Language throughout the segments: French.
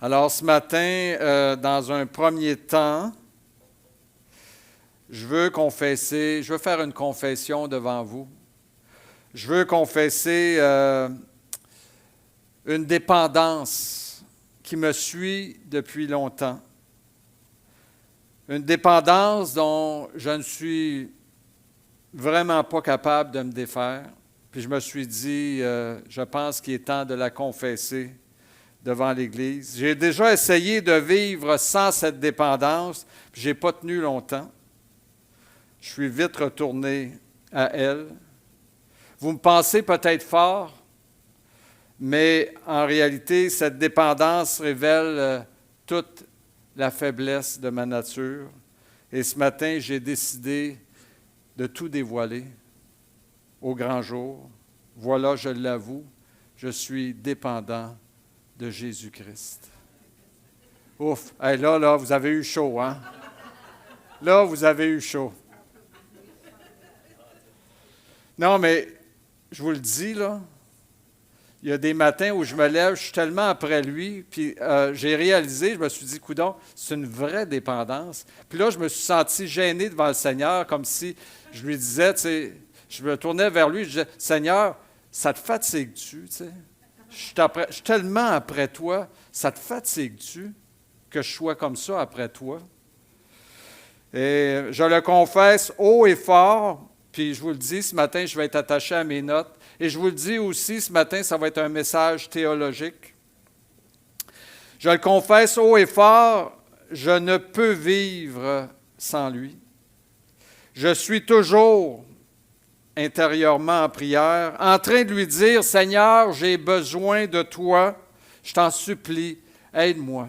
Alors ce matin, dans un premier temps, je veux faire une confession devant vous. Je veux confesser une dépendance qui me suit depuis longtemps. Une dépendance dont je ne suis vraiment pas capable de me défaire. Puis je me suis dit, je pense qu'il est temps de la confesser devant l'Église. J'ai déjà essayé de vivre sans cette dépendance, puis je n'ai pas tenu longtemps. Je suis vite retourné à elle. Vous me pensez peut-être fort, mais en réalité, cette dépendance révèle toute la faiblesse de ma nature. Et ce matin, j'ai décidé de tout dévoiler au grand jour. Voilà, je l'avoue, je suis dépendant de Jésus-Christ. Ouf! Hey, là, vous avez eu chaud, hein? Là, vous avez eu chaud. Non, mais je vous le dis, là, il y a des matins où je me lève, je suis tellement après lui, puis j'ai réalisé, je me suis dit, coudonc, c'est une vraie dépendance. Puis là, je me suis senti gêné devant le Seigneur, comme si je lui disais, tu sais, je me tournais vers lui, je disais, Seigneur, ça te fatigue-tu, tu sais? Je suis tellement après toi, ça te fatigue-tu que je sois comme ça après toi? Et je le confesse haut et fort, puis je vous le dis, ce matin, je vais être attaché à mes notes. Et je vous le dis aussi, ce matin, ça va être un message théologique. Je le confesse haut et fort, je ne peux vivre sans lui. Je suis toujours intérieurement en prière, en train de lui dire, Seigneur, j'ai besoin de toi, je t'en supplie, aide-moi.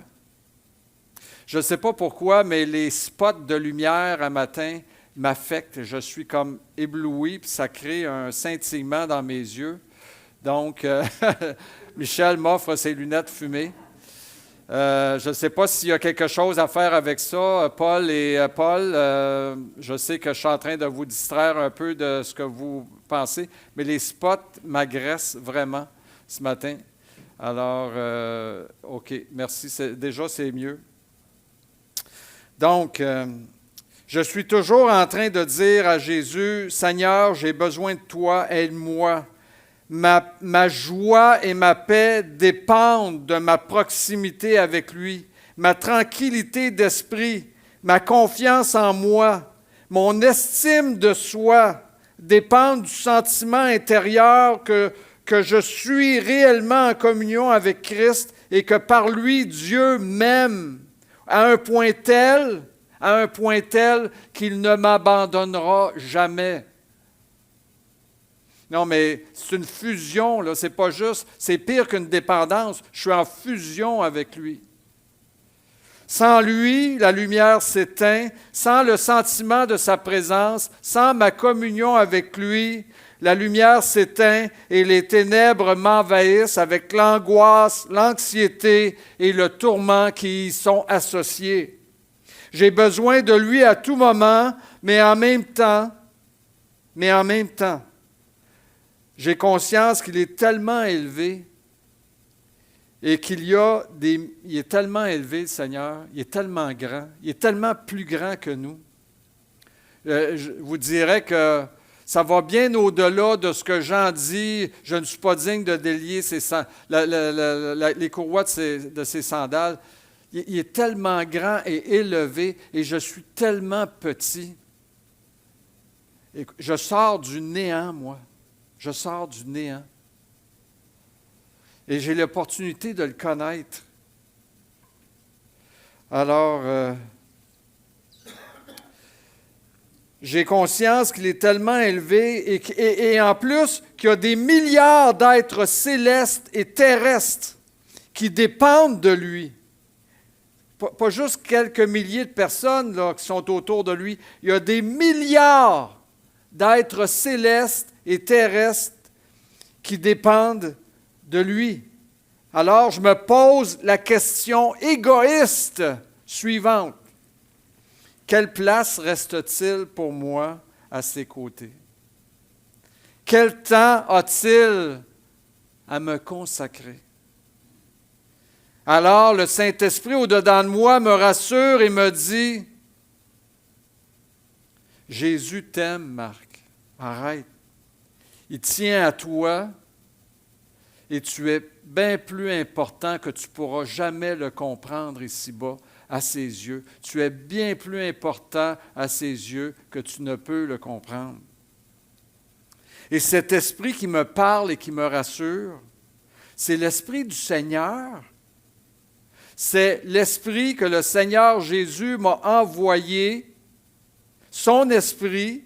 Je ne sais pas pourquoi, mais les spots de lumière à matin m'affectent. Je suis comme ébloui, puis ça crée un scintillement dans mes yeux. Donc, Michel m'offre ses lunettes fumées. Je ne sais pas s'il y a quelque chose à faire avec ça, Paul. Je sais que je suis en train de vous distraire un peu de ce que vous pensez, mais les spots m'agressent vraiment ce matin. Alors, OK, merci. Déjà, c'est mieux. Donc, je suis toujours en train de dire à Jésus, Seigneur, j'ai besoin de toi, aide-moi. Ma joie et ma paix dépendent de ma proximité avec lui, ma tranquillité d'esprit, ma confiance en moi, mon estime de soi dépendent du sentiment intérieur que je suis réellement en communion avec Christ et que par lui, Dieu m'aime à un point tel qu'il ne m'abandonnera jamais. Non, mais c'est une fusion, là, c'est pas juste, c'est pire qu'une dépendance. Je suis en fusion avec lui. Sans lui, la lumière s'éteint, sans le sentiment de sa présence, sans ma communion avec lui, la lumière s'éteint et les ténèbres m'envahissent avec l'angoisse, l'anxiété et le tourment qui y sont associés. J'ai besoin de lui à tout moment, mais en même temps, j'ai conscience qu'il est tellement élevé et il est tellement élevé, le Seigneur, il est tellement grand, il est tellement plus grand que nous. Je vous dirais que ça va bien au-delà de ce que Jean dit. Je ne suis pas digne de délier les courroies de ses sandales. Il est tellement grand et élevé et je suis tellement petit. Et je sors du néant, moi. Je sors du néant. Et j'ai l'opportunité de le connaître. Alors, j'ai conscience qu'il est tellement élevé et en plus qu'il y a des milliards d'êtres célestes et terrestres qui dépendent de lui. Pas juste quelques milliers de personnes là, qui sont autour de lui. Il y a des milliards d'êtres célestes et terrestres qui dépendent de lui. Alors, je me pose la question égoïste suivante. Quelle place reste-t-il pour moi à ses côtés? Quel temps a-t-il à me consacrer? Alors le Saint-Esprit au-dedans de moi me rassure et me dit, « Jésus t'aime, Marc. Arrête. Il tient à toi et tu es bien plus important que tu ne pourras jamais le comprendre ici-bas à ses yeux. Tu es bien plus important à ses yeux que tu ne peux le comprendre. » Et cet esprit qui me parle et qui me rassure, c'est l'esprit du Seigneur. C'est l'esprit que le Seigneur Jésus m'a envoyé, son esprit,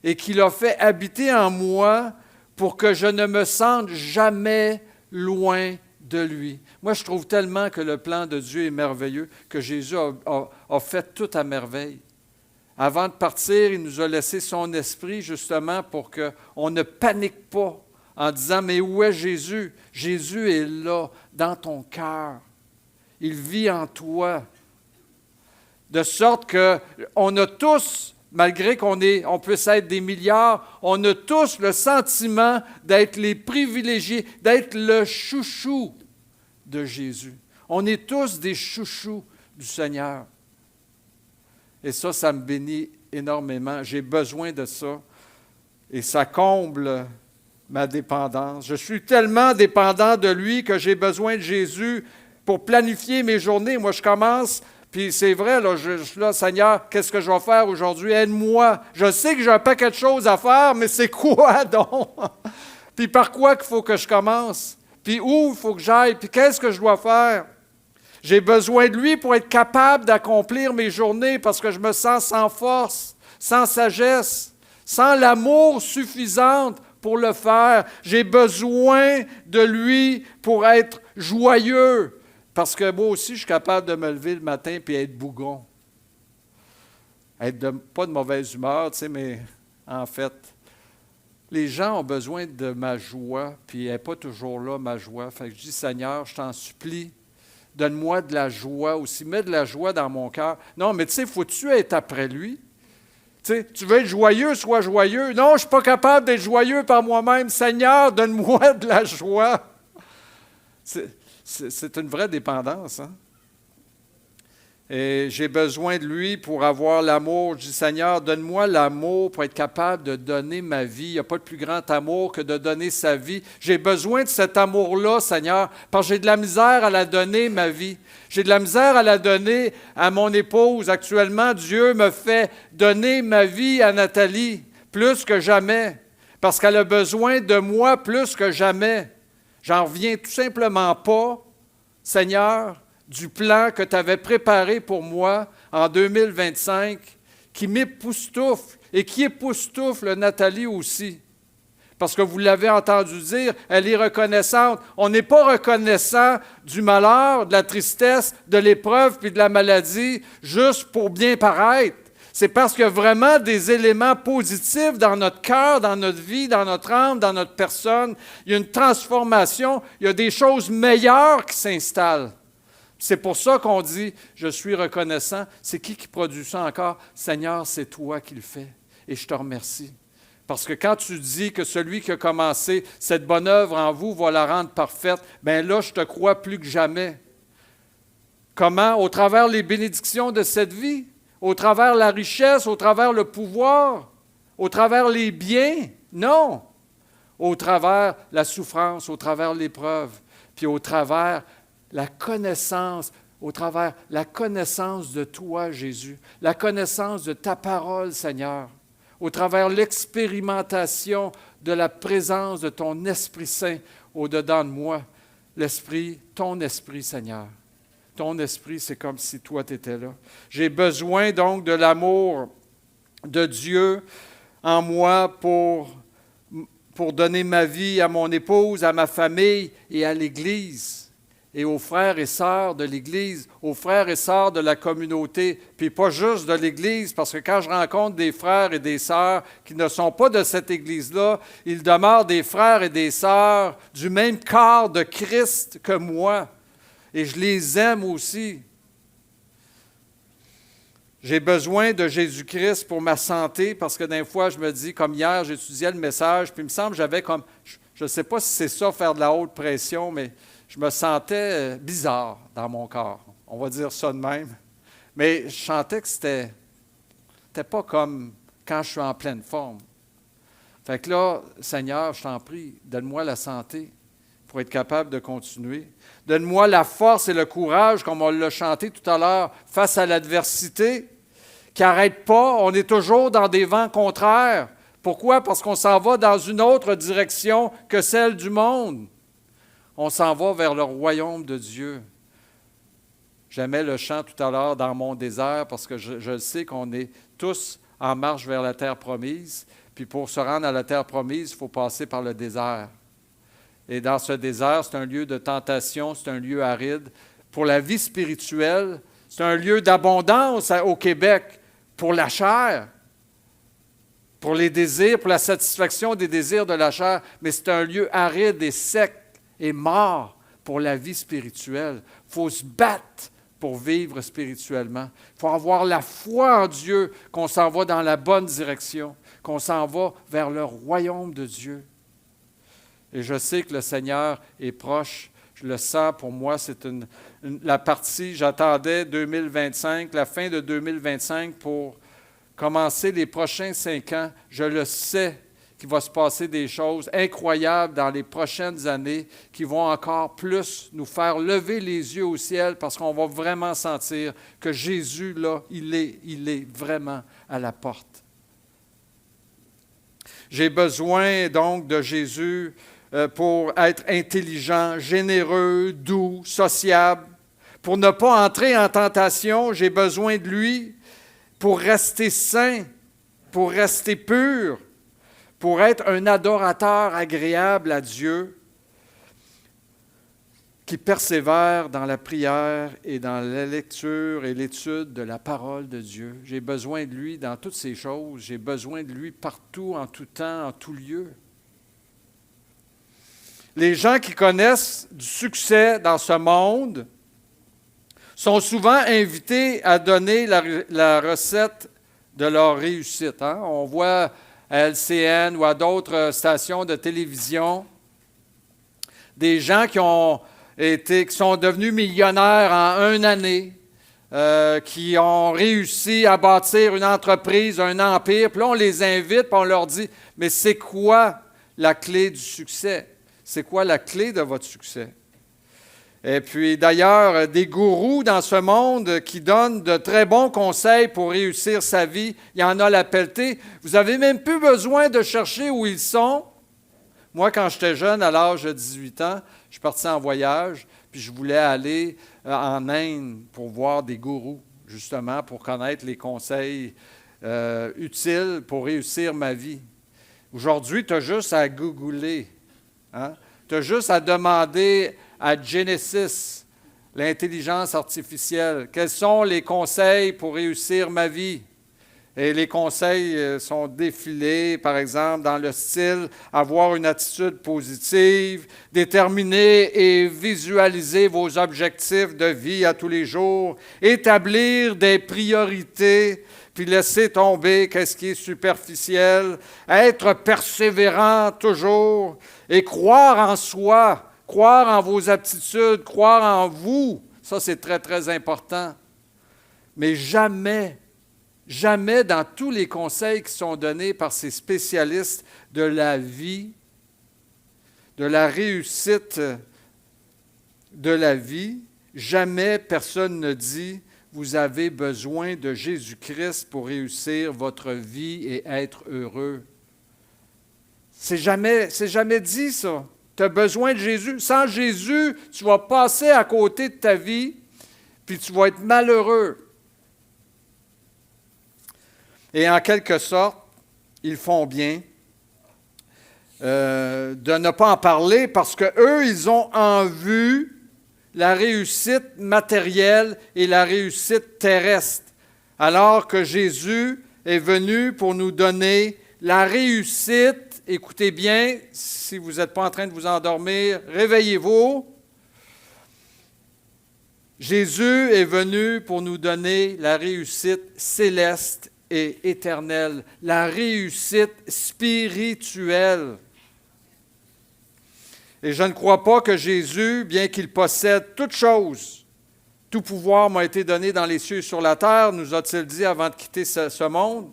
et qui l'a fait habiter en moi pour que je ne me sente jamais loin de lui. Moi, je trouve tellement que le plan de Dieu est merveilleux, que Jésus a fait tout à merveille. Avant de partir, il nous a laissé son esprit justement pour qu'on ne panique pas en disant « Mais où est Jésus? » Jésus est là, dans ton cœur. Il vit en toi. De sorte qu'on a tous, malgré on puisse être des milliards, on a tous le sentiment d'être les privilégiés, d'être le chouchou de Jésus. On est tous des chouchous du Seigneur. Et ça me bénit énormément. J'ai besoin de ça. Et ça comble ma dépendance. Je suis tellement dépendant de lui que j'ai besoin de Jésus pour planifier mes journées. Moi, je commence, puis c'est vrai, là, je suis là, Seigneur, qu'est-ce que je vais faire aujourd'hui? Aide-moi. Je sais que j'ai un paquet de choses à faire, mais c'est quoi donc? Puis par quoi qu'il faut que je commence? Puis où il faut que j'aille? Puis qu'est-ce que je dois faire? J'ai besoin de lui pour être capable d'accomplir mes journées parce que je me sens sans force, sans sagesse, sans l'amour suffisant pour le faire. J'ai besoin de lui pour être joyeux parce que moi aussi, je suis capable de me lever le matin et être bougon. Pas de mauvaise humeur, tu sais, mais en fait, les gens ont besoin de ma joie, puis elle n'est pas toujours là, ma joie. Fait que je dis, Seigneur, je t'en supplie, donne-moi de la joie aussi. Mets de la joie dans mon cœur. Non, mais tu sais, faut-tu être après lui? Tu sais, tu veux être joyeux, sois joyeux. Non, je ne suis pas capable d'être joyeux par moi-même. Seigneur, donne-moi de la joie. C'est une vraie dépendance, hein? Et j'ai besoin de lui pour avoir l'amour. Je dis, Seigneur, donne-moi l'amour pour être capable de donner ma vie. Il n'y a pas de plus grand amour que de donner sa vie. J'ai besoin de cet amour-là, Seigneur, parce que j'ai de la misère à la donner, ma vie. J'ai de la misère à la donner à mon épouse. Actuellement, Dieu me fait donner ma vie à Nathalie plus que jamais, parce qu'elle a besoin de moi plus que jamais. J'en reviens tout simplement pas, Seigneur, du plan que tu avais préparé pour moi en 2025, qui m'époustoufle et qui époustoufle Nathalie aussi. Parce que vous l'avez entendu dire, elle est reconnaissante. On n'est pas reconnaissant du malheur, de la tristesse, de l'épreuve puis de la maladie juste pour bien paraître. C'est parce qu'il y a vraiment des éléments positifs dans notre cœur, dans notre vie, dans notre âme, dans notre personne. Il y a une transformation, il y a des choses meilleures qui s'installent. C'est pour ça qu'on dit « Je suis reconnaissant ». C'est qui produit ça encore? Seigneur, c'est toi qui le fais. Et je te remercie. Parce que quand tu dis que celui qui a commencé cette bonne œuvre en vous va la rendre parfaite, bien là, je te crois plus que jamais. Comment? Au travers les bénédictions de cette vie, au travers la richesse, au travers le pouvoir, au travers les biens? Non. Au travers la souffrance, au travers l'épreuve, puis au travers la connaissance, au travers la connaissance de toi, Jésus, la connaissance de ta parole, Seigneur, au travers l'expérimentation de la présence de ton Esprit Saint au-dedans de moi, l'Esprit, ton Esprit, Seigneur. Ton Esprit, c'est comme si toi, tu étais là. J'ai besoin donc de l'amour de Dieu en moi pour donner ma vie à mon épouse, à ma famille et à l'Église. Et aux frères et sœurs de l'Église, aux frères et sœurs de la communauté, puis pas juste de l'Église, parce que quand je rencontre des frères et des sœurs qui ne sont pas de cette Église-là, ils demeurent des frères et des sœurs du même corps de Christ que moi, et je les aime aussi. J'ai besoin de Jésus-Christ pour ma santé, parce que des fois, je me dis, comme hier, j'étudiais le message, puis il me semble que j'avais comme, je ne sais pas si c'est ça, faire de la haute pression, mais je me sentais bizarre dans mon corps. On va dire ça de même. Mais je sentais que c'était pas comme quand je suis en pleine forme. Fait que là, Seigneur, je t'en prie, donne-moi la santé pour être capable de continuer. Donne-moi la force et le courage, comme on l'a chanté tout à l'heure, face à l'adversité, qui n'arrête pas. On est toujours dans des vents contraires. Pourquoi? Parce qu'on s'en va dans une autre direction que celle du monde. On s'en va vers le royaume de Dieu. J'aimais le chant tout à l'heure dans mon désert parce que je sais qu'on est tous en marche vers la terre promise. Puis pour se rendre à la terre promise, il faut passer par le désert. Et dans ce désert, c'est un lieu de tentation, c'est un lieu aride. Pour la vie spirituelle, c'est un lieu d'abondance au Québec pour la chair, pour les désirs, pour la satisfaction des désirs de la chair, mais c'est un lieu aride et sec et mort pour la vie spirituelle. Il faut se battre pour vivre spirituellement. Il faut avoir la foi en Dieu qu'on s'en va dans la bonne direction, qu'on s'en va vers le royaume de Dieu. Et je sais que le Seigneur est proche. Je le sens pour moi, c'est la partie, j'attendais 2025, la fin de 2025 pour commencer les prochains 5 ans. Je le sais qu'il va se passer des choses incroyables dans les prochaines années qui vont encore plus nous faire lever les yeux au ciel parce qu'on va vraiment sentir que Jésus, là, il est vraiment à la porte. J'ai besoin donc de Jésus pour être intelligent, généreux, doux, sociable. Pour ne pas entrer en tentation, j'ai besoin de lui pour rester saint, pour rester pur, pour être un adorateur agréable à Dieu qui persévère dans la prière et dans la lecture et l'étude de la parole de Dieu. J'ai besoin de lui dans toutes ces choses. J'ai besoin de lui partout, en tout temps, en tout lieu. Les gens qui connaissent du succès dans ce monde sont souvent invités à donner la recette de leur réussite. Hein? On voit à LCN ou à d'autres stations de télévision des gens qui sont devenus millionnaires en une année, qui ont réussi à bâtir une entreprise, un empire. Puis là, on les invite, puis on leur dit, mais c'est quoi la clé du succès? C'est quoi la clé de votre succès? Et puis d'ailleurs, des gourous dans ce monde qui donnent de très bons conseils pour réussir sa vie, il y en a la pelletée. Vous n'avez même plus besoin de chercher où ils sont. Moi, quand j'étais jeune, à l'âge de 18 ans, je suis parti en voyage, puis je voulais aller en Inde pour voir des gourous, justement, pour connaître les conseils utiles pour réussir ma vie. Aujourd'hui, tu as juste à googler. Hein? Tu as juste à demander à Genesis, l'intelligence artificielle, quels sont les conseils pour réussir ma vie? Et les conseils sont défilés, par exemple, dans le style avoir une attitude positive, déterminer et visualiser vos objectifs de vie à tous les jours, établir des priorités, puis laisser tomber qu'est-ce qui est superficiel, être persévérant toujours et croire en soi, croire en vos aptitudes, croire en vous. Ça, c'est très, très important. Mais jamais dans tous les conseils qui sont donnés par ces spécialistes de la vie, de la réussite de la vie, jamais personne ne dit « Vous avez besoin de Jésus-Christ pour réussir votre vie et être heureux. » C'est jamais dit ça. Tu as besoin de Jésus. Sans Jésus, tu vas passer à côté de ta vie, puis tu vas être malheureux. Et en quelque sorte, ils font bien de ne pas en parler parce qu'eux, ils ont en vue la réussite matérielle et la réussite terrestre, alors que Jésus est venu pour nous donner la réussite. Écoutez bien, si vous n'êtes pas en train de vous endormir, réveillez-vous. Jésus est venu pour nous donner la réussite céleste et éternelle, la réussite spirituelle. Et je ne crois pas que Jésus, bien qu'il possède toutes choses, tout pouvoir m'a été donné dans les cieux et sur la terre, nous a-t-il dit avant de quitter ce monde.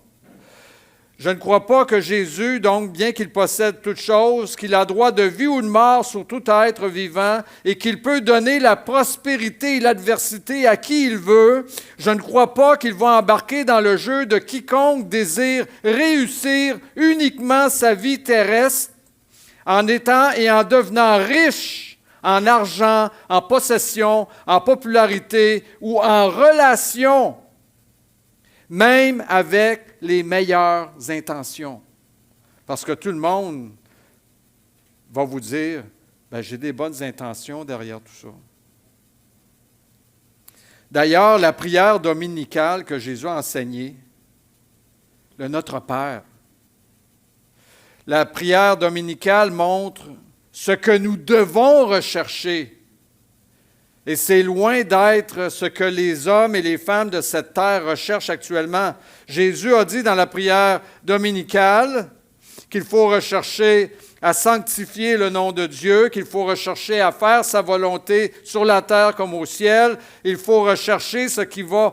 Je ne crois pas que Jésus, donc, bien qu'il possède toutes choses, qu'il a droit de vie ou de mort sur tout être vivant et qu'il peut donner la prospérité et l'adversité à qui il veut, je ne crois pas qu'il va embarquer dans le jeu de quiconque désire réussir uniquement sa vie terrestre en étant et en devenant riche en argent, en possession, en popularité ou en relation, même avec les meilleures intentions. Parce que tout le monde va vous dire, j'ai des bonnes intentions derrière tout ça. D'ailleurs, la prière dominicale que Jésus a enseignée, le Notre Père, la prière dominicale montre ce que nous devons rechercher. Et c'est loin d'être ce que les hommes et les femmes de cette terre recherchent actuellement. Jésus a dit dans la prière dominicale qu'il faut rechercher à sanctifier le nom de Dieu, qu'il faut rechercher à faire sa volonté sur la terre comme au ciel. Il faut rechercher ce qui va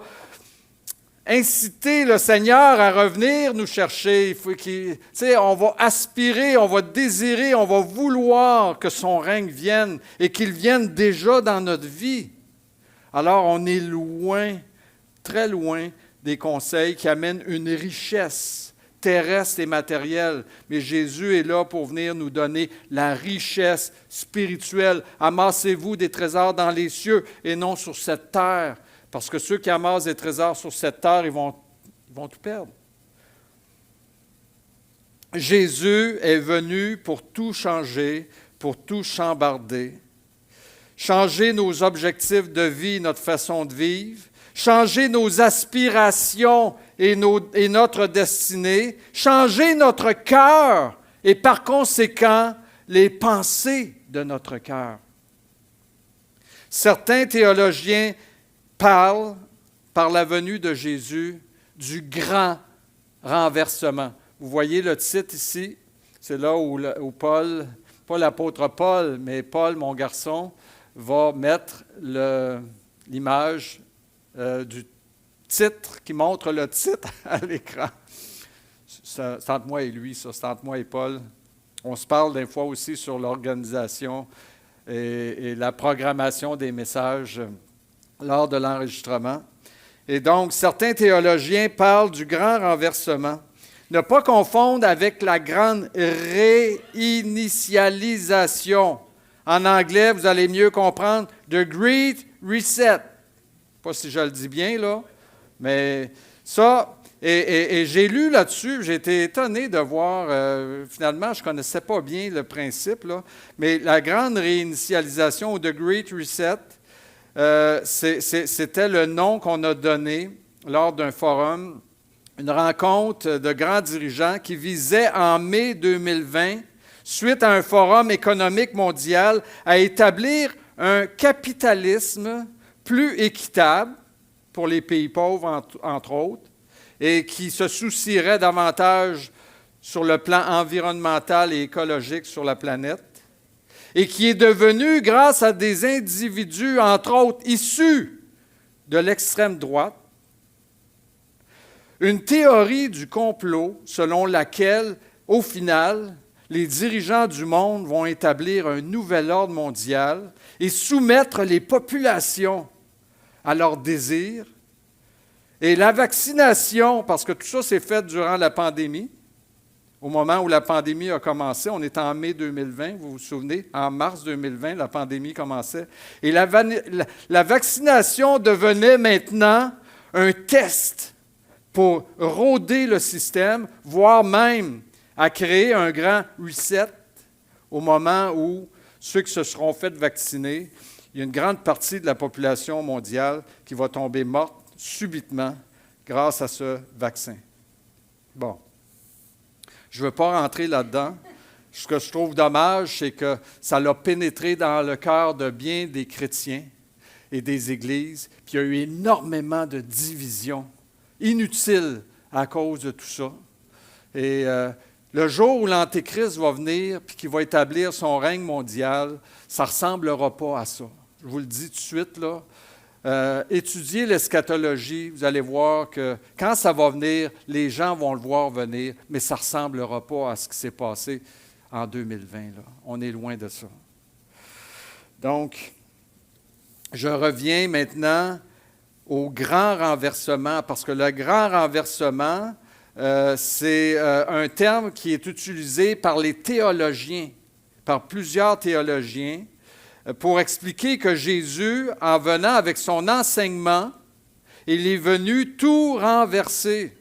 inciter le Seigneur à revenir nous chercher. On va aspirer, on va désirer, on va vouloir que son règne vienne et qu'il vienne déjà dans notre vie. Alors on est loin, très loin des conseils qui amènent une richesse terrestre et matérielle. Mais Jésus est là pour venir nous donner la richesse spirituelle. Amassez-vous des trésors dans les cieux et non sur cette terre. Parce que ceux qui amassent des trésors sur cette terre, ils vont tout perdre. Jésus est venu pour tout changer, pour tout chambarder. Changer nos objectifs de vie, notre façon de vivre. Changer nos aspirations et notre destinée. Changer notre cœur et par conséquent, les pensées de notre cœur. Certains théologiens parle, par la venue de Jésus, du grand renversement. Vous voyez le titre ici, c'est là où Paul, pas l'apôtre Paul, mais Paul, mon garçon, va mettre l'image du titre, qui montre le titre à l'écran. C'est entre moi et lui, ça, c'est entre moi et Paul. On se parle des fois aussi sur l'organisation et la programmation des messages lors de l'enregistrement. Et donc, certains théologiens parlent du grand renversement. Ne pas confondre avec la grande réinitialisation. En anglais, vous allez mieux comprendre « the Great Reset ». Pas si je le dis bien, là, mais ça, et j'ai lu là-dessus, j'ai été étonné de voir, finalement, je ne connaissais pas bien le principe, là, mais la grande réinitialisation ou « the Great Reset », c'était le nom qu'on a donné lors d'un forum, une rencontre de grands dirigeants qui visait en mai 2020, suite à un forum économique mondial, à établir un capitalisme plus équitable pour les pays pauvres, entre autres, et qui se soucierait davantage sur le plan environnemental et écologique sur la planète, et qui est devenu, grâce à des individus, entre autres, issus de l'extrême droite, une théorie du complot selon laquelle, au final, les dirigeants du monde vont établir un nouvel ordre mondial et soumettre les populations à leurs désirs. Et la vaccination, parce que tout ça s'est fait durant la pandémie, au moment où la pandémie a commencé, on est en mai 2020, vous vous souvenez, en mars 2020, la pandémie commençait. Et la vaccination devenait maintenant un test pour rôder le système, voire même à créer un grand reset au moment où ceux qui se seront fait vacciner, il y a une grande partie de la population mondiale qui va tomber morte subitement grâce à ce vaccin. Bon. Je ne veux pas rentrer là-dedans. Ce que je trouve dommage, c'est que ça l'a pénétré dans le cœur de bien des chrétiens et des églises, puis il y a eu énormément de divisions inutiles à cause de tout ça. Et Le jour où l'Antéchrist va venir et qu'il va établir son règne mondial, ça ne ressemblera pas à ça. Je vous le dis tout de suite, là. Étudiez l'eschatologie, vous allez voir que quand ça va venir, les gens vont le voir venir, mais ça ne ressemblera pas à ce qui s'est passé en 2020. Là. On est loin de ça. Donc, je reviens maintenant au grand renversement, parce que le grand renversement, c'est un terme qui est utilisé par les théologiens, par plusieurs théologiens, pour expliquer que Jésus, en venant avec son enseignement, il est venu tout renverser,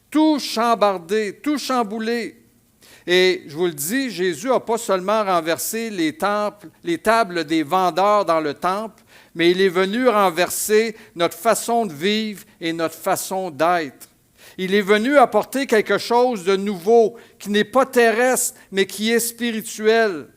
tout chambarder, tout chambouler. Et je vous le dis, Jésus n'a pas seulement renversé les tables des vendeurs dans le temple, mais il est venu renverser notre façon de vivre et notre façon d'être. Il est venu apporter quelque chose de nouveau, qui n'est pas terrestre, mais qui est spirituel.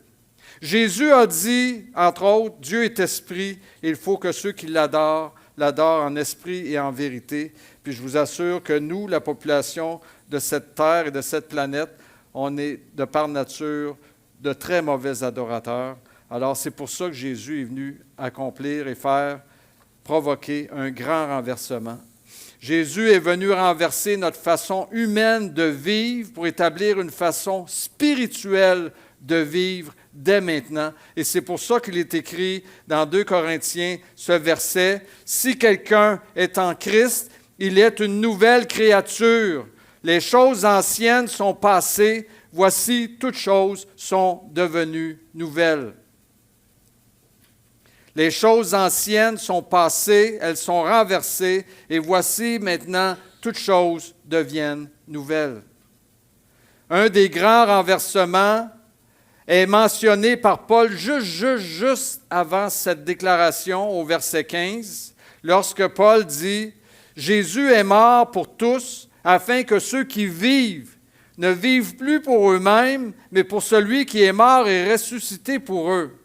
Jésus a dit, entre autres, Dieu est esprit, et il faut que ceux qui l'adorent en esprit et en vérité. Puis je vous assure que nous, la population de cette terre et de cette planète, on est, de par nature, de très mauvais adorateurs. Alors c'est pour ça que Jésus est venu accomplir et provoquer un grand renversement. Jésus est venu renverser notre façon humaine de vivre pour établir une façon spirituelle de vivre dès maintenant. Et c'est pour ça qu'il est écrit dans 2 Corinthiens, ce verset, « Si quelqu'un est en Christ, il est une nouvelle créature. Les choses anciennes sont passées, voici toutes choses sont devenues nouvelles. » Les choses anciennes sont passées, elles sont renversées, et voici maintenant, toutes choses deviennent nouvelles. Un des grands renversements est mentionné par Paul juste avant cette déclaration au verset 15, lorsque Paul dit « Jésus est mort pour tous, afin que ceux qui vivent ne vivent plus pour eux-mêmes, mais pour celui qui est mort et ressuscité pour eux. »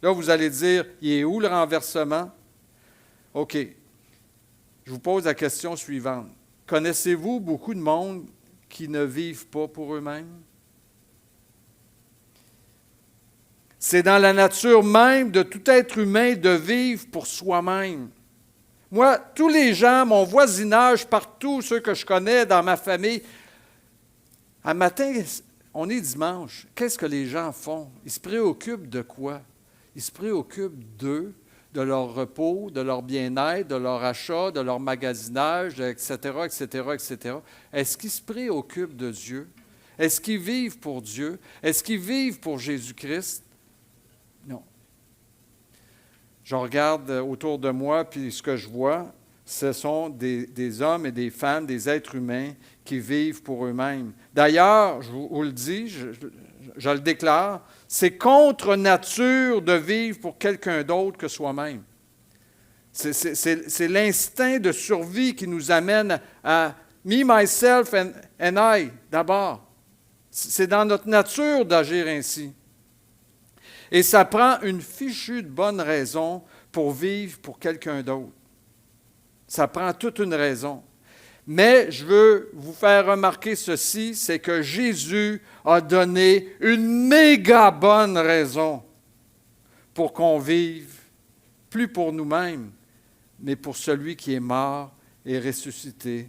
Là, vous allez dire, il est où le renversement? OK. Je vous pose la question suivante. Connaissez-vous beaucoup de monde qui ne vivent pas pour eux-mêmes? C'est dans la nature même de tout être humain de vivre pour soi-même. Moi, tous les gens, mon voisinage, partout, ceux que je connais dans ma famille, un matin, on est dimanche. Qu'est-ce que les gens font? Ils se préoccupent de quoi? Ils se préoccupent d'eux, de leur repos, de leur bien-être, de leur achat, de leur magasinage, etc., etc., etc. Est-ce qu'ils se préoccupent de Dieu? Est-ce qu'ils vivent pour Dieu? Est-ce qu'ils vivent pour Jésus-Christ? Non. Je regarde autour de moi, puis ce que je vois, ce sont des hommes et des femmes, des êtres humains qui vivent pour eux-mêmes. D'ailleurs, je vous le dis, je le déclare, c'est contre nature de vivre pour quelqu'un d'autre que soi-même. C'est l'instinct de survie qui nous amène à me, myself and I, d'abord. C'est dans notre nature d'agir ainsi. Et ça prend une fichue de bonne raison pour vivre pour quelqu'un d'autre. Ça prend toute une raison. Mais je veux vous faire remarquer ceci, c'est que Jésus a donné une méga bonne raison pour qu'on vive, plus pour nous-mêmes, mais pour celui qui est mort et ressuscité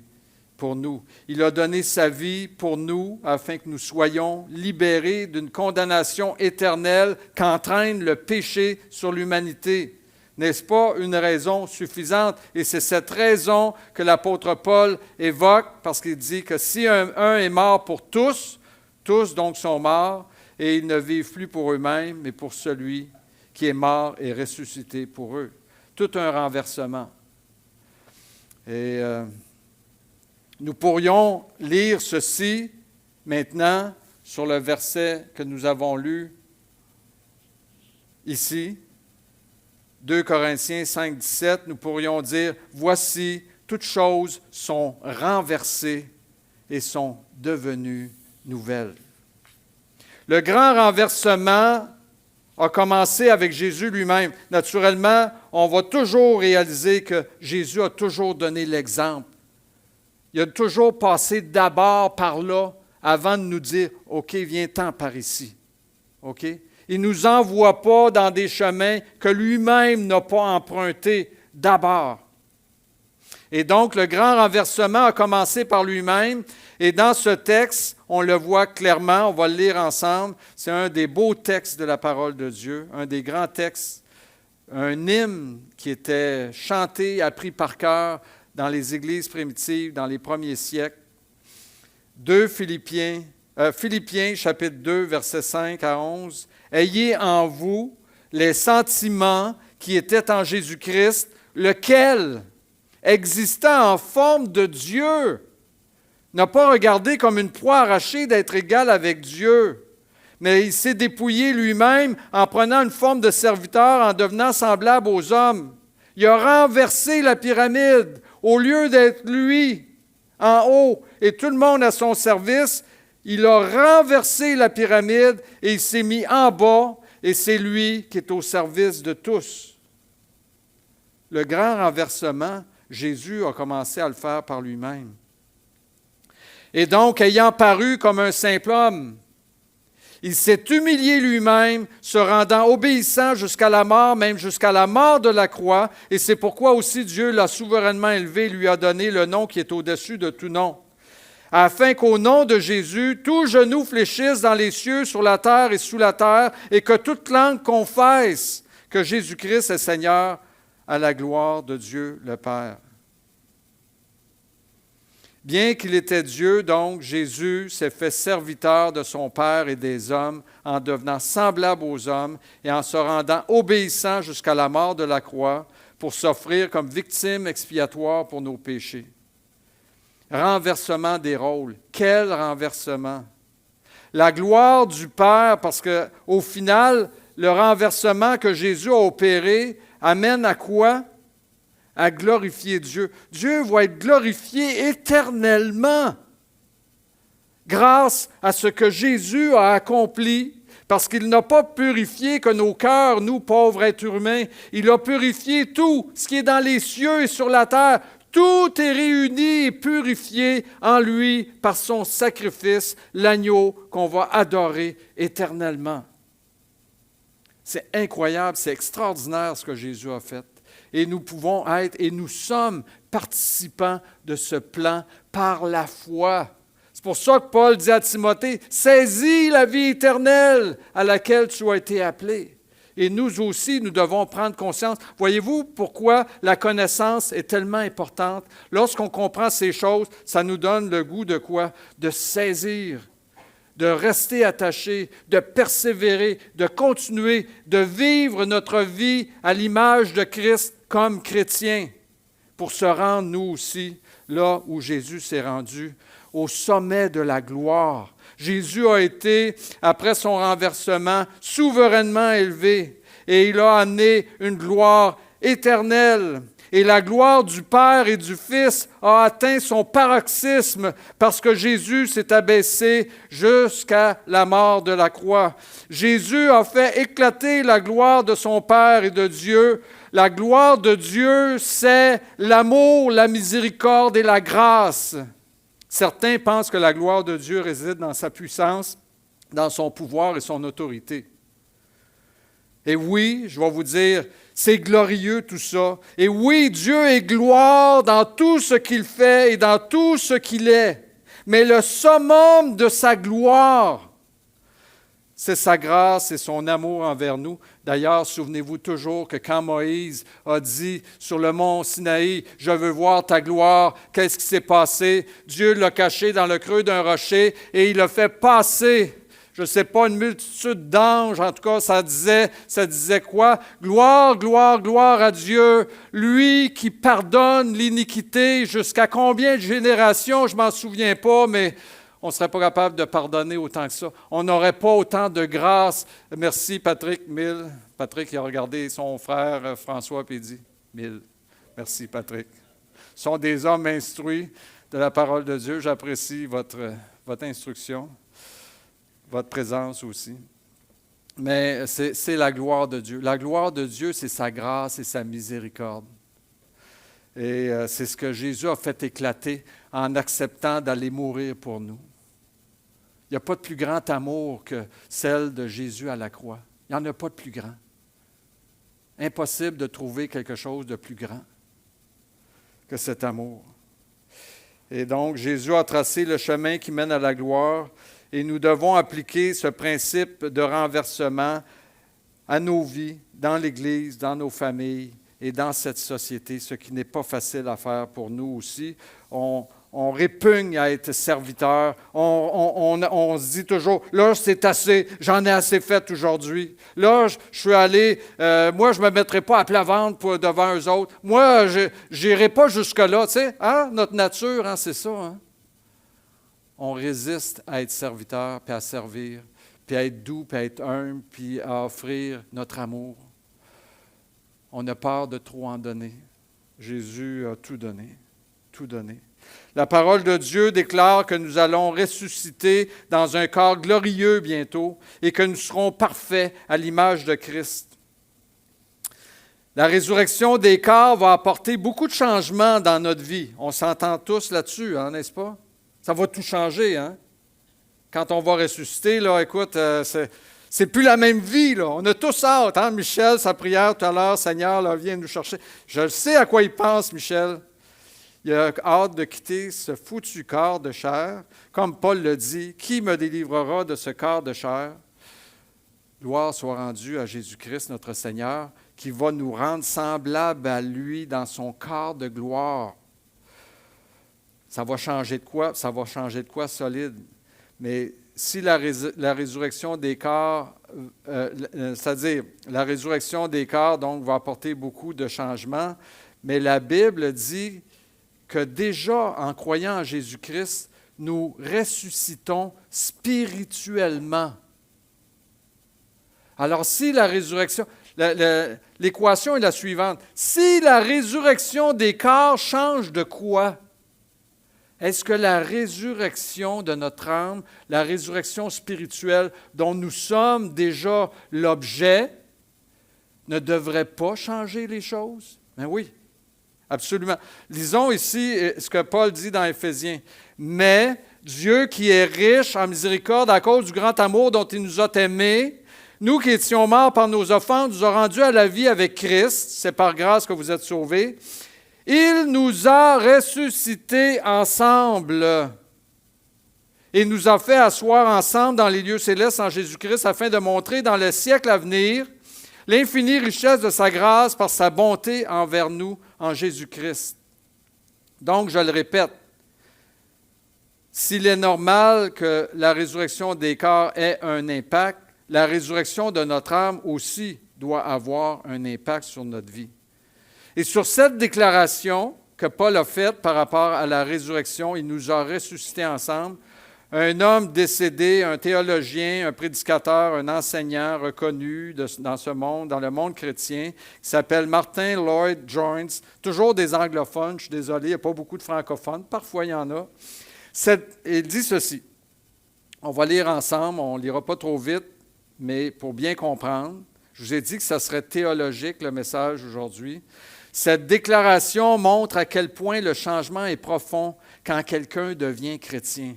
pour nous. Il a donné sa vie pour nous afin que nous soyons libérés d'une condamnation éternelle qu'entraîne le péché sur l'humanité. N'est-ce pas une raison suffisante? Et c'est cette raison que l'apôtre Paul évoque, parce qu'il dit que si un est mort pour tous, tous donc sont morts, et ils ne vivent plus pour eux-mêmes, mais pour celui qui est mort et ressuscité pour eux. Tout un renversement. Et nous pourrions lire ceci maintenant sur le verset que nous avons lu ici. 2 Corinthiens 5, 17, nous pourrions dire, « Voici, toutes choses sont renversées et sont devenues nouvelles. » Le grand renversement a commencé avec Jésus lui-même. Naturellement, on va toujours réaliser que Jésus a toujours donné l'exemple. Il a toujours passé d'abord par là avant de nous dire « OK, viens-t'en par ici. » OK? Il ne nous envoie pas dans des chemins que lui-même n'a pas empruntés d'abord. Et donc, le grand renversement a commencé par lui-même. Et dans ce texte, on le voit clairement, on va le lire ensemble. C'est un des beaux textes de la parole de Dieu, un des grands textes, un hymne qui était chanté, appris par cœur dans les églises primitives, dans les premiers siècles. Philippiens chapitre 2, versets 5 à 11. « Ayez en vous les sentiments qui étaient en Jésus-Christ, lequel, existant en forme de Dieu, n'a pas regardé comme une proie arrachée d'être égal avec Dieu, mais il s'est dépouillé lui-même en prenant une forme de serviteur, en devenant semblable aux hommes. Il a renversé la pyramide. Au lieu d'être lui en haut et tout le monde à son service, il a renversé la pyramide et il s'est mis en bas et c'est lui qui est au service de tous. » Le grand renversement, Jésus a commencé à le faire par lui-même. Et donc, ayant paru comme un simple homme, il s'est humilié lui-même, se rendant obéissant jusqu'à la mort, même jusqu'à la mort de la croix. Et c'est pourquoi aussi Dieu l'a souverainement élevé et lui a donné le nom qui est au-dessus de tout nom, afin qu'au nom de Jésus, tout genou fléchisse dans les cieux, sur la terre et sous la terre, et que toute langue confesse que Jésus-Christ est Seigneur, à la gloire de Dieu le Père. Bien qu'il était Dieu, donc, Jésus s'est fait serviteur de son Père et des hommes en devenant semblable aux hommes et en se rendant obéissant jusqu'à la mort de la croix pour s'offrir comme victime expiatoire pour nos péchés. Renversement des rôles. Quel renversement! La gloire du Père, parce qu'au final, le renversement que Jésus a opéré amène à quoi? À glorifier Dieu. Dieu va être glorifié éternellement grâce à ce que Jésus a accompli, parce qu'il n'a pas purifié que nos cœurs, nous, pauvres êtres humains. Il a purifié tout, ce qui est dans les cieux et sur la terre. Tout est réuni et purifié en lui par son sacrifice, l'agneau qu'on va adorer éternellement. C'est incroyable, c'est extraordinaire ce que Jésus a fait. Et nous pouvons être, et nous sommes participants de ce plan par la foi. C'est pour ça que Paul dit à Timothée, « Saisis la vie éternelle à laquelle tu as été appelé. » Et nous aussi, nous devons prendre conscience. Voyez-vous pourquoi la connaissance est tellement importante? Lorsqu'on comprend ces choses, ça nous donne le goût de quoi? De saisir, de rester attaché, de persévérer, de continuer, de vivre notre vie à l'image de Christ comme chrétien, pour se rendre, nous aussi, là où Jésus s'est rendu, au sommet de la gloire. Jésus a été, après son renversement, souverainement élevé, et il a amené une gloire éternelle. Et la gloire du Père et du Fils a atteint son paroxysme parce que Jésus s'est abaissé jusqu'à la mort de la croix. Jésus a fait éclater la gloire de son Père et de Dieu. La gloire de Dieu, c'est l'amour, la miséricorde et la grâce. Certains pensent que la gloire de Dieu réside dans sa puissance, dans son pouvoir et son autorité. Et oui, je vais vous dire, c'est glorieux tout ça. Et oui, Dieu est gloire dans tout ce qu'il fait et dans tout ce qu'il est. Mais le summum de sa gloire, c'est sa grâce et son amour envers nous. D'ailleurs, souvenez-vous toujours que quand Moïse a dit sur le mont Sinaï, « Je veux voir ta gloire », qu'est-ce qui s'est passé? Dieu l'a caché dans le creux d'un rocher et il l'a fait passer. Je ne sais pas, une multitude d'anges, en tout cas, ça disait quoi? Gloire, gloire, gloire à Dieu, lui qui pardonne l'iniquité jusqu'à combien de générations, je ne m'en souviens pas, mais on ne serait pas capable de pardonner autant que ça. On n'aurait pas autant de grâce. Merci Patrick, 1000. Patrick, il a regardé son frère François et il dit 1000. Merci Patrick. Ce sont des hommes instruits de la parole de Dieu. J'apprécie votre instruction. Votre présence aussi. Mais c'est la gloire de Dieu. La gloire de Dieu, c'est sa grâce et sa miséricorde. Et c'est ce que Jésus a fait éclater en acceptant d'aller mourir pour nous. Il n'y a pas de plus grand amour que celle de Jésus à la croix. Il n'y en a pas de plus grand. Impossible de trouver quelque chose de plus grand que cet amour. Et donc, Jésus a tracé le chemin qui mène à la gloire et nous devons appliquer ce principe de renversement à nos vies, dans l'Église, dans nos familles et dans cette société, ce qui n'est pas facile à faire pour nous aussi. On répugne à être serviteur. On se dit toujours, là, c'est assez, j'en ai assez fait aujourd'hui. Là, je suis allé, moi, je ne me mettrai pas à plat ventre devant eux autres. Moi, je n'irai pas jusque-là. Tu sais, hein? Notre nature, hein, c'est ça. Hein? On résiste à être serviteur, puis à servir, puis à être doux, puis à être humble, puis à offrir notre amour. On a peur de trop en donner. Jésus a tout donné, tout donné. La parole de Dieu déclare que nous allons ressusciter dans un corps glorieux bientôt et que nous serons parfaits à l'image de Christ. La résurrection des corps va apporter beaucoup de changements dans notre vie. On s'entend tous là-dessus, hein, n'est-ce pas? Ça va tout changer. Hein? Quand on va ressusciter, là, écoute, c'est plus la même vie. Là. On a tous hâte. Hein? Michel, sa prière tout à l'heure, Seigneur, là, viens nous chercher. Je le sais à quoi il pense, Michel. Il a hâte de quitter ce foutu corps de chair. Comme Paul le dit, « Qui me délivrera de ce corps de chair? » Gloire soit rendue à Jésus-Christ, notre Seigneur, qui va nous rendre semblables à lui dans son corps de gloire. Ça va changer de quoi? Ça va changer de quoi solide? Mais si la résurrection des corps, c'est-à-dire la résurrection des corps, donc, va apporter beaucoup de changements, mais la Bible dit que déjà, en croyant en Jésus-Christ, nous ressuscitons spirituellement. Alors, si la résurrection, l'équation est la suivante. Si la résurrection des corps change de quoi? Est-ce que la résurrection de notre âme, la résurrection spirituelle dont nous sommes déjà l'objet, ne devrait pas changer les choses? Ben oui. Absolument. Lisons ici ce que Paul dit dans Éphésiens. « Mais Dieu qui est riche en miséricorde à cause du grand amour dont il nous a aimés, nous qui étions morts par nos offenses, nous a rendus à la vie avec Christ. C'est par grâce que vous êtes sauvés. Il nous a ressuscités ensemble et nous a fait asseoir ensemble dans les lieux célestes en Jésus-Christ afin de montrer dans le siècle à venir l'infinie richesse de sa grâce par sa bonté envers nous en Jésus-Christ. » Donc, je le répète, s'il est normal que la résurrection des corps ait un impact, la résurrection de notre âme aussi doit avoir un impact sur notre vie. Et sur cette déclaration que Paul a faite par rapport à la résurrection, il nous a ressuscités ensemble. Un homme décédé, un théologien, un prédicateur, un enseignant reconnu dans ce monde, dans le monde chrétien, qui s'appelle Martin Lloyd-Jones, toujours des anglophones, je suis désolé, il n'y a pas beaucoup de francophones, parfois il y en a. Il dit ceci, on va lire ensemble, on ne lira pas trop vite, mais pour bien comprendre, je vous ai dit que ça serait théologique le message aujourd'hui. Cette déclaration montre à quel point le changement est profond quand quelqu'un devient chrétien.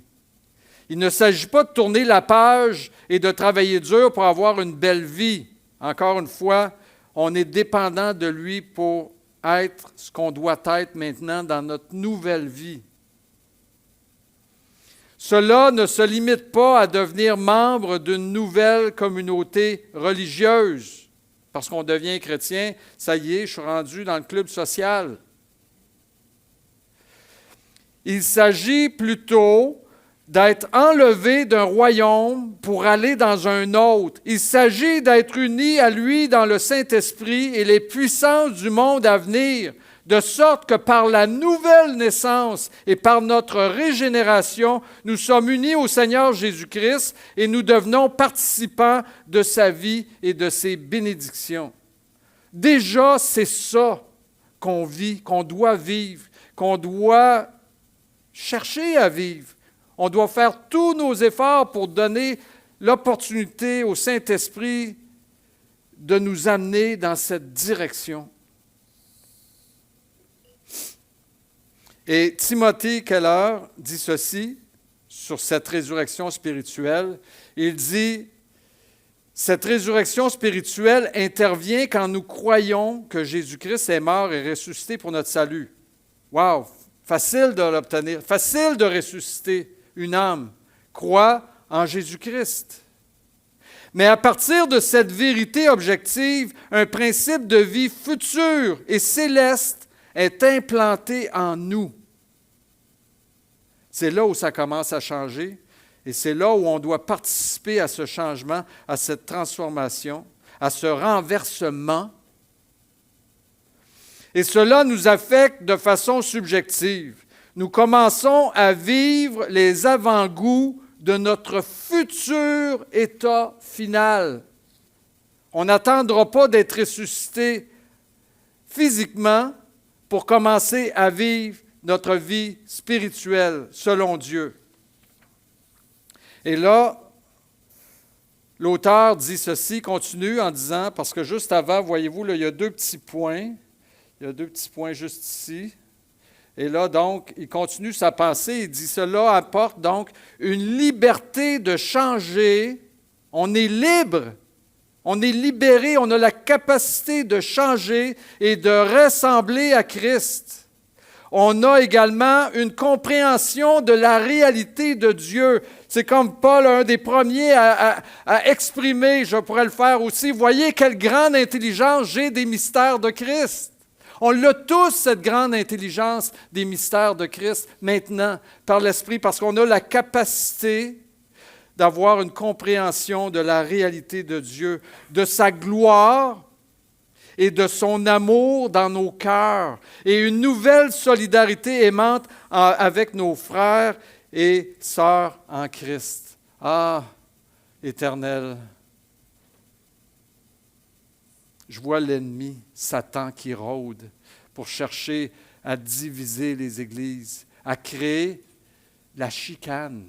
Il ne s'agit pas de tourner la page et de travailler dur pour avoir une belle vie. Encore une fois, on est dépendant de lui pour être ce qu'on doit être maintenant dans notre nouvelle vie. Cela ne se limite pas à devenir membre d'une nouvelle communauté religieuse. Parce qu'on devient chrétien, ça y est, je suis rendu dans le club social. Il s'agit plutôt d'être enlevé d'un royaume pour aller dans un autre. Il s'agit d'être unis à lui dans le Saint-Esprit et les puissances du monde à venir, de sorte que par la nouvelle naissance et par notre régénération, nous sommes unis au Seigneur Jésus-Christ et nous devenons participants de sa vie et de ses bénédictions. Déjà, c'est ça qu'on vit, qu'on doit vivre, qu'on doit chercher à vivre. On doit faire tous nos efforts pour donner l'opportunité au Saint-Esprit de nous amener dans cette direction. Et Timothy Keller dit ceci, sur cette résurrection spirituelle. Il dit, cette résurrection spirituelle intervient quand nous croyons que Jésus-Christ est mort et ressuscité pour notre salut. Wow! Facile de l'obtenir, facile de ressusciter une âme. Crois en Jésus-Christ. Mais à partir de cette vérité objective, un principe de vie futur et céleste est implanté en nous. C'est là où ça commence à changer et c'est là où on doit participer à ce changement, à cette transformation, à ce renversement. Et cela nous affecte de façon subjective. Nous commençons à vivre les avant-goûts de notre futur état final. On n'attendra pas d'être ressuscité physiquement pour commencer à vivre notre vie spirituelle selon Dieu. Et là, l'auteur dit ceci, continue en disant, parce que juste avant, voyez-vous, là, il y a deux petits points. Il y a deux petits points juste ici. Et là, donc, il continue sa pensée. Il dit, cela apporte donc une liberté de changer. On est libre. On est libéré. On a la capacité de changer et de ressembler à Christ. On a également une compréhension de la réalité de Dieu. C'est comme Paul, un des premiers à exprimer, je pourrais le faire aussi. Voyez quelle grande intelligence j'ai des mystères de Christ. On l'a tous, cette grande intelligence des mystères de Christ, maintenant, par l'Esprit, parce qu'on a la capacité d'avoir une compréhension de la réalité de Dieu, de sa gloire et de son amour dans nos cœurs, et une nouvelle solidarité aimante avec nos frères et sœurs en Christ. Ah, Éternel! Je vois l'ennemi, Satan, qui rôde pour chercher à diviser les églises, à créer la chicane.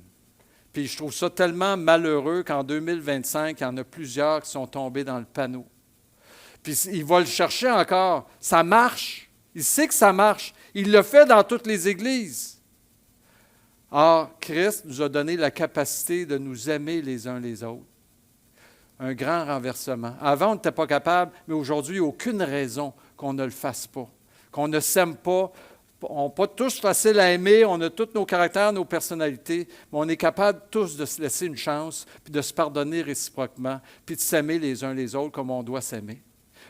Puis je trouve ça tellement malheureux qu'en 2025, il y en a plusieurs qui sont tombés dans le panneau. Puis il va le chercher encore. Ça marche. Il sait que ça marche. Il le fait dans toutes les églises. Or, Christ nous a donné la capacité de nous aimer les uns les autres. Un grand renversement. Avant, on n'était pas capable, mais aujourd'hui, il n'y a aucune raison qu'on ne le fasse pas, qu'on ne s'aime pas. On n'est pas tous faciles à aimer, on a tous nos caractères, nos personnalités, mais on est capable tous de se laisser une chance, puis de se pardonner réciproquement, puis de s'aimer les uns les autres comme on doit s'aimer.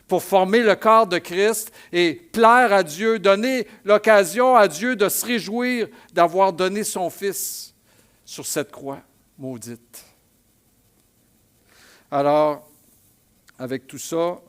Pour former le corps de Christ et plaire à Dieu, donner l'occasion à Dieu de se réjouir d'avoir donné son Fils sur cette croix maudite. Alors, avec tout ça,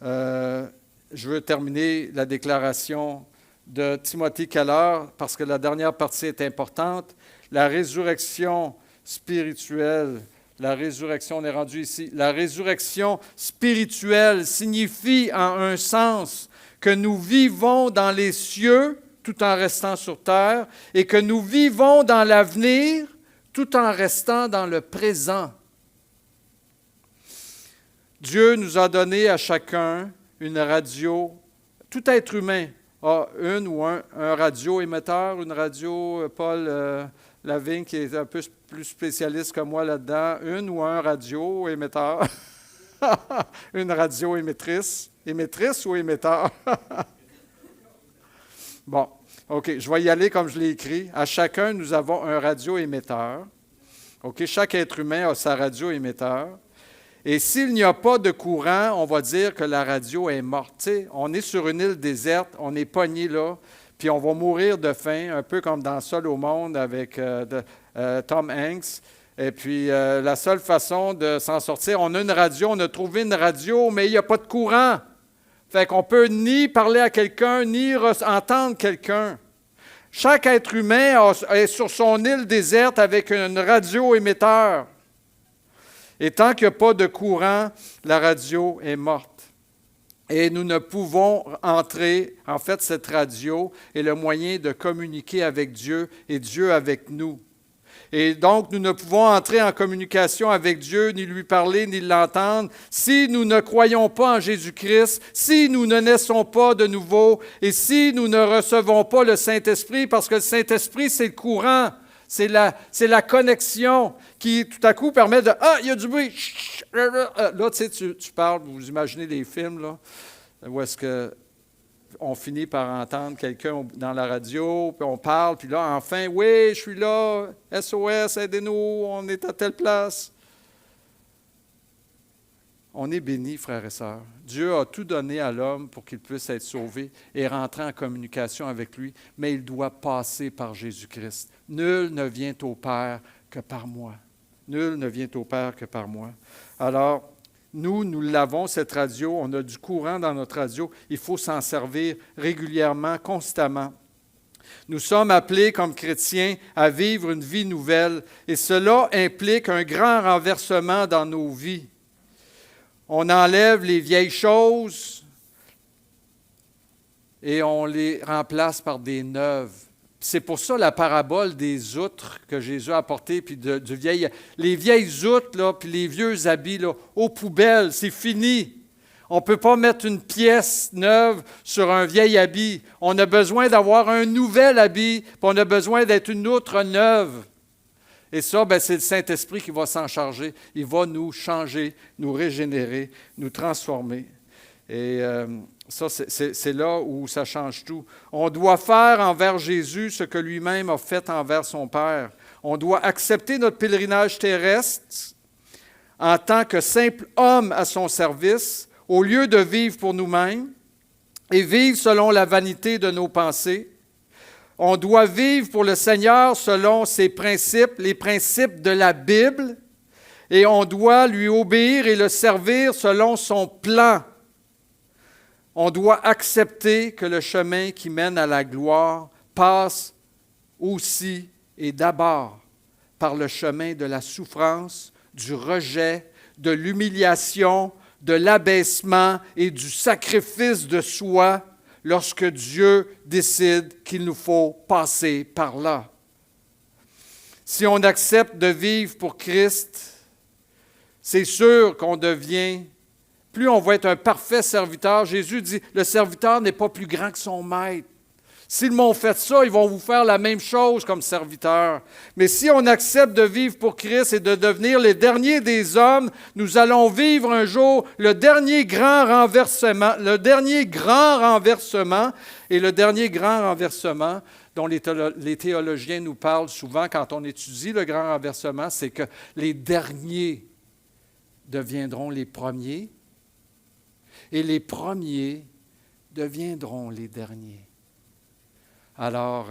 je veux terminer la déclaration de Timothy Keller, parce que la dernière partie est importante. La résurrection spirituelle, on est rendu ici, la résurrection spirituelle signifie en un sens que nous vivons dans les cieux tout en restant sur terre et que nous vivons dans l'avenir tout en restant dans le présent. Dieu nous a donné à chacun une radio. Tout être humain a une ou un radioémetteur, une radio, Paul Lavigne, qui est un peu plus spécialiste que moi là-dedans, une ou un radioémetteur, une radioémettrice. Émettrice ou émetteur? Bon, OK, je vais y aller comme je l'ai écrit. À chacun, nous avons un radioémetteur. OK, chaque être humain a sa radioémetteur. Et s'il n'y a pas de courant, on va dire que la radio est morte. T'sais, on est sur une île déserte, on est pogné là, puis on va mourir de faim, un peu comme dans Seul au monde avec Tom Hanks. Et puis, la seule façon de s'en sortir, on a une radio, on a trouvé une radio, mais il n'y a pas de courant. Fait qu'on ne peut ni parler à quelqu'un, ni entendre quelqu'un. Chaque être humain est sur son île déserte avec un radioémetteur. Et tant qu'il n'y a pas de courant, la radio est morte. Et nous ne pouvons entrer, en fait, cette radio est le moyen de communiquer avec Dieu et Dieu avec nous. Et donc, nous ne pouvons entrer en communication avec Dieu, ni lui parler, ni l'entendre, si nous ne croyons pas en Jésus-Christ, si nous ne naissons pas de nouveau et si nous ne recevons pas le Saint-Esprit, parce que le Saint-Esprit, c'est le courant. C'est la connexion qui, tout à coup, permet de « Ah, il y a du bruit! » Là, tu sais, tu parles, vous imaginez les films, là, où est-ce qu'on finit par entendre quelqu'un dans la radio, puis on parle, puis là, enfin, « Oui, je suis là, SOS, aidez-nous, on est à telle place. » On est bénis, frères et sœurs. Dieu a tout donné à l'homme pour qu'il puisse être sauvé et rentrer en communication avec lui, mais il doit passer par Jésus-Christ. Nul ne vient au Père que par moi. Nul ne vient au Père que par moi. Alors, nous l'avons, cette radio, on a du courant dans notre radio, il faut s'en servir régulièrement, constamment. Nous sommes appelés comme chrétiens à vivre une vie nouvelle et cela implique un grand renversement dans nos vies. On enlève les vieilles choses et on les remplace par des neuves. C'est pour ça la parabole des outres que Jésus a apportée, puis les vieilles outres, là, puis les vieux habits, là, aux poubelles, c'est fini. On ne peut pas mettre une pièce neuve sur un vieil habit. On a besoin d'avoir un nouvel habit, puis on a besoin d'être une outre neuve. Et ça, c'est le Saint-Esprit qui va s'en charger. Il va nous changer, nous régénérer, nous transformer. Et ça, c'est là où ça change tout. On doit faire envers Jésus ce que lui-même a fait envers son Père. On doit accepter notre pèlerinage terrestre en tant que simple homme à son service, au lieu de vivre pour nous-mêmes et vivre selon la vanité de nos pensées. On doit vivre pour le Seigneur selon ses principes, les principes de la Bible, et on doit lui obéir et le servir selon son plan. On doit accepter que le chemin qui mène à la gloire passe aussi et d'abord par le chemin de la souffrance, du rejet, de l'humiliation, de l'abaissement et du sacrifice de soi, lorsque Dieu décide qu'il nous faut passer par là. Si on accepte de vivre pour Christ, c'est sûr qu'on devient, plus on va être un parfait serviteur. Jésus dit, le serviteur n'est pas plus grand que son maître. S'ils m'ont fait ça, ils vont vous faire la même chose comme serviteur. Mais si on accepte de vivre pour Christ et de devenir les derniers des hommes, nous allons vivre un jour le dernier grand renversement. Et le dernier grand renversement dont les théologiens nous parlent souvent quand on étudie le grand renversement, c'est que les derniers deviendront les premiers et les premiers deviendront les derniers. Alors,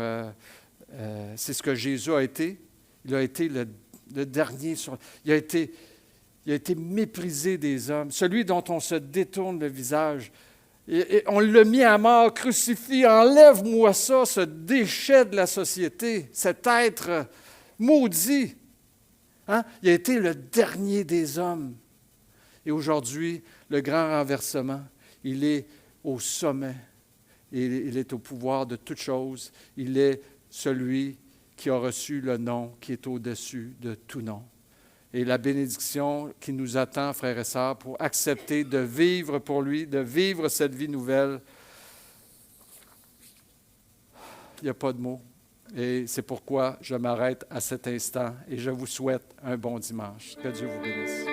c'est ce que Jésus a été. Il a été le dernier. Il a été méprisé des hommes, celui dont on se détourne le visage. Et on l'a mis à mort, crucifié. Enlève-moi ça, ce déchet de la société, cet être maudit. Hein? Il a été le dernier des hommes. Et aujourd'hui, le grand renversement, il est au sommet. Il est au pouvoir de toutes choses. Il est celui qui a reçu le nom qui est au-dessus de tout nom. Et la bénédiction qui nous attend, frères et sœurs, pour accepter de vivre pour lui, de vivre cette vie nouvelle, il n'y a pas de mots. Et c'est pourquoi je m'arrête à cet instant et je vous souhaite un bon dimanche. Que Dieu vous bénisse.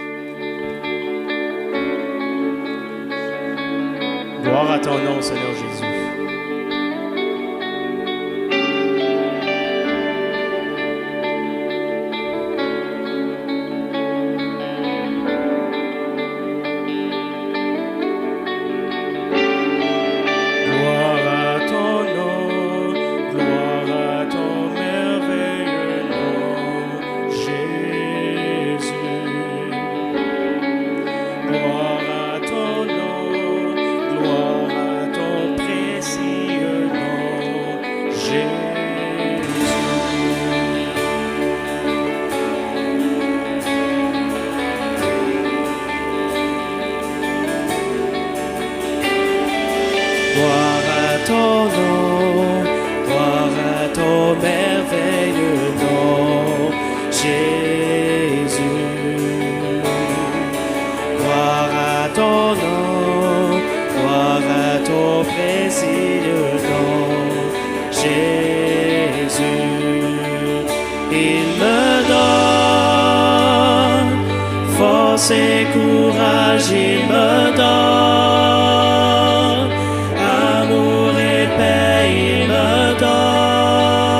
Gloire à ton nom, Seigneur Jésus. Gloire à ton nom, gloire à ton précieux Force et courage il me donne, amour et paix il me donne,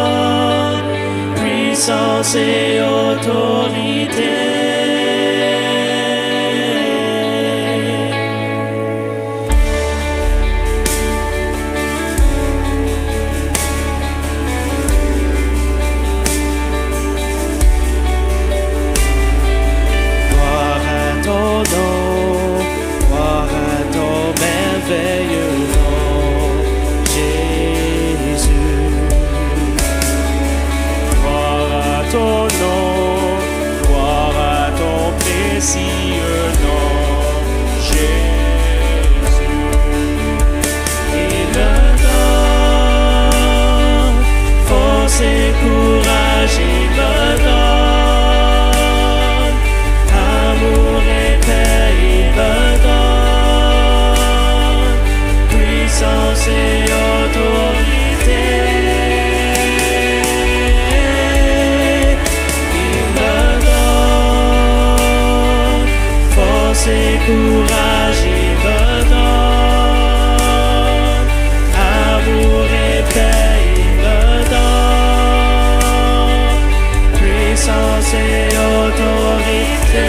puissance et autorité. Courage il me donne, amour et paix il me donne, puissance et autorité. Il me donne, force et courage il me donne, amour et paix il me donne, puissance et autorité.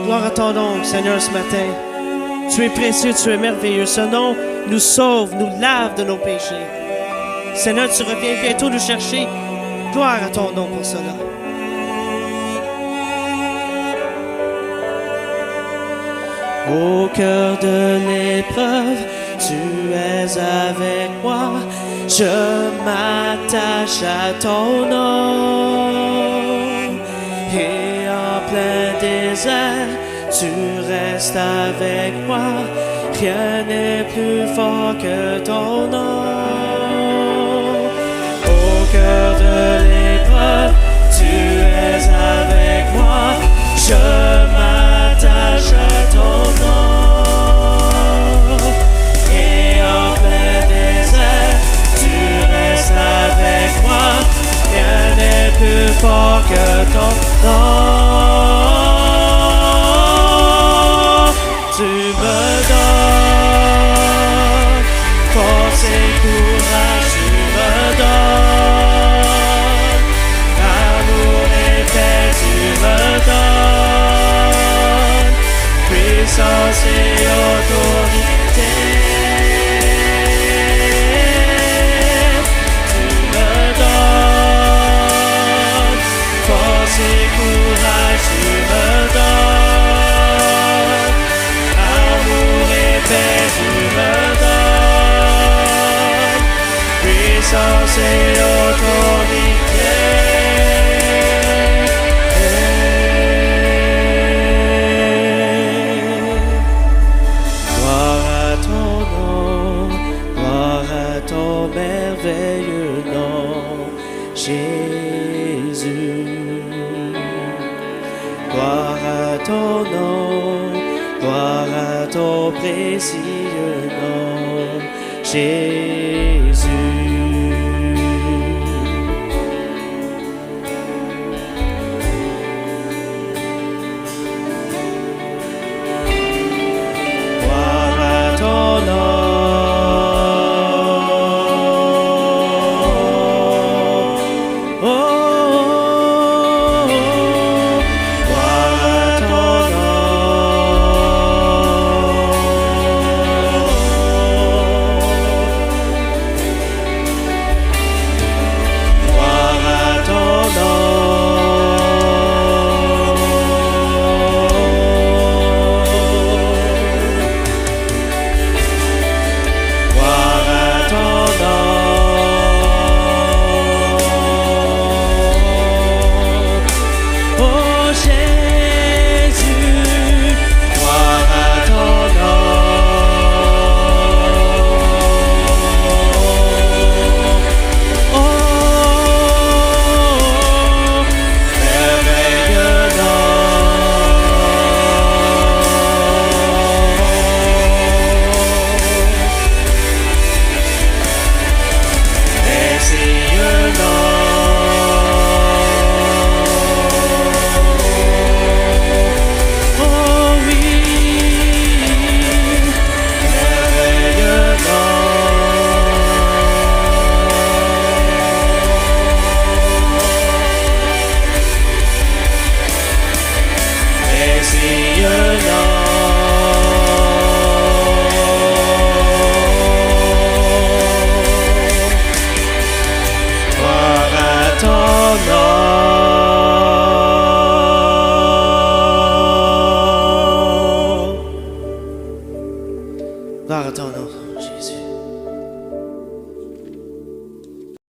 Gloire à ton nom, Seigneur, ce matin. Tu es précieux, tu es merveilleux. Ce nom nous sauve, nous lave de nos péchés. Seigneur, tu reviens bientôt nous chercher. Gloire à ton nom pour cela. Au cœur de l'épreuve, tu es avec moi. Je m'attache à ton nom. Et en plein désert, tu restes avec moi. Rien n'est plus fort que ton nom. Au cœur de l'épreuve, tu es avec moi. Je m'attache à ton nom. Et en plein désert, tu restes avec moi. Rien n'est plus fort que ton nom. Tu me donnes force et courage, tu me donnes amour et paix, tu me donnes puissance et autorité. Tu me donnes force et courage, tu me donnes amour et paix, tu me donnes puissance et autorité. Gloire à ton nom, gloire à ton merveilleux nom, Jésus. Gloire à ton nom, gloire à ton précieux nom, Jésus.